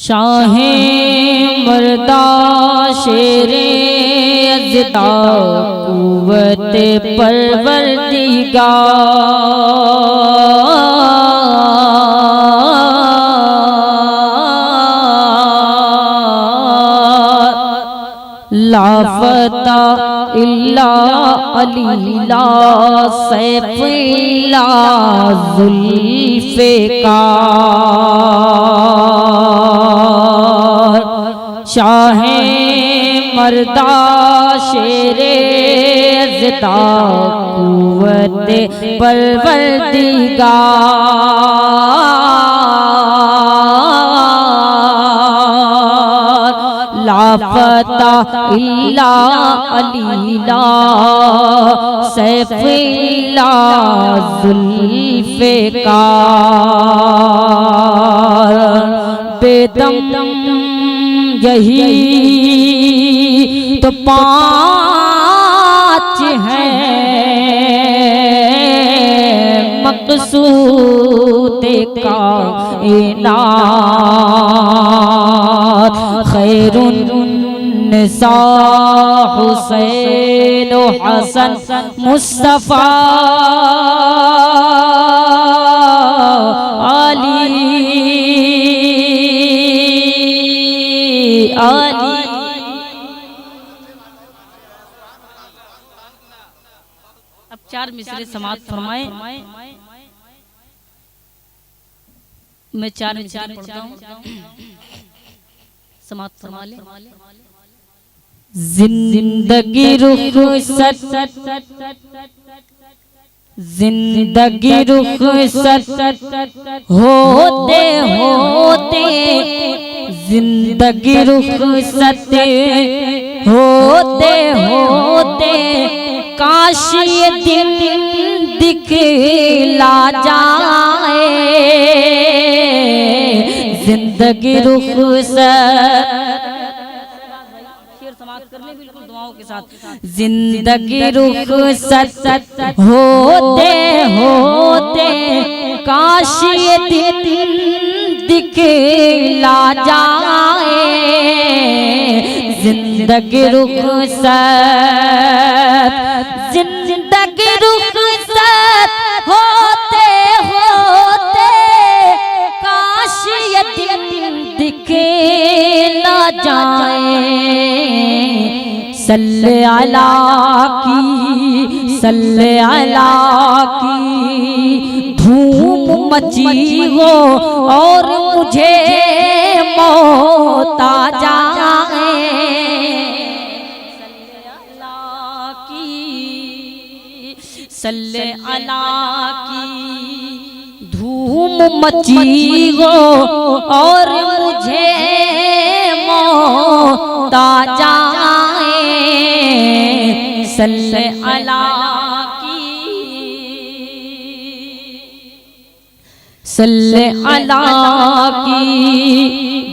शाहे मर्दा शेरे अज़दा कुव्वत परवरदिगार लाफता इल्ला अली ला सैफ इल्ला जुल्फ़िकार शाहे मर्दा शेरे अज़दा कुव्वत परवरदिगार लाफता इल्ला अलीला सैफ इल्ला जुल्फ़िकार बेदम यही तो पाँच हैं मक़सूद कायनात खैरुन निसा हुसैन हसन मुस्तफ़ा अली अली। अब चार मिसरे समाप्त फरमाए। मैं चार मिसरे पढ़ता हूँ, समाप्त फरमा ले। जिंदगी रुख़सत जिंदगी रुख़सत होते होते जिंदगी रुख़सत होते होते काश ये दिन दिखला जाए जिंदगी रुख़सत बिल्कुल दुआओं के साथ जिंदगी रुख़सत होते होते काश ये दिन दिखला जाए जिंदगी रुख़सत जिंदगी रुख़सत होते होते काश ये दिन दिखला जाए सल्ले अला की धूम मची हो और मुझे मौत आ जाए सल्ले अला की धूम मची हो और मुझे मौत आ जाए सल्ले अला की सल्ले अला की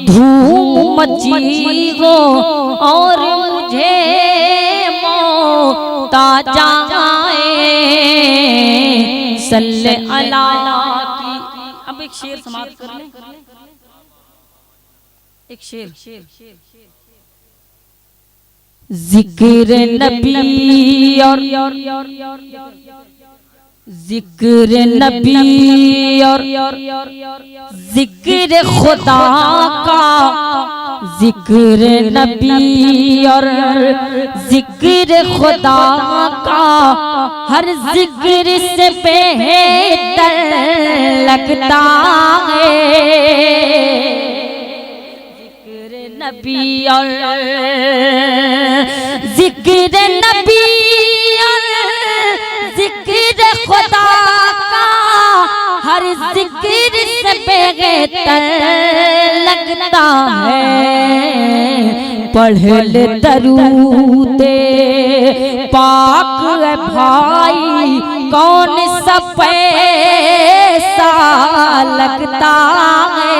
धूम मची हो और मुझे मौत आ जाए सल्ले अला की। अब एक शेर समाप्त कर लें, एक शेर जिक्र नबी और जिक्र नबी और जिक्र खुदा का जिक्र नबी और जिक्र खुदा का हर जिक्र से बेहतर लगता है नबी और जिक्र नबी और जिक्र खुदा का हर जिक्र से बेहतर लगता है पढ़ ले दरूदे पाक है भाई कौन सा पैसा लगता है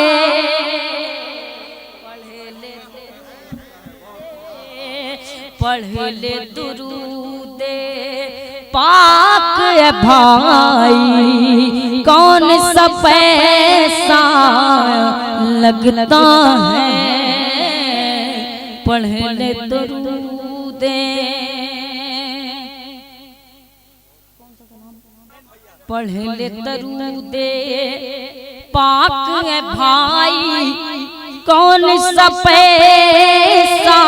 पढ़ ले दुरूदे पाक है भाई कौन सा पैसा लगता है, पढ़ ले दरूदे, पढ़ ले दरूदे पाक है भाई, कौन सा पैसा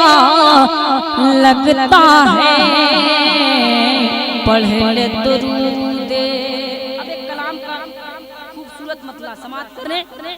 लगता है, पढ़ ले दरूदे। अब एक कलाम का खूबसूरत मतलब समाप्त करें।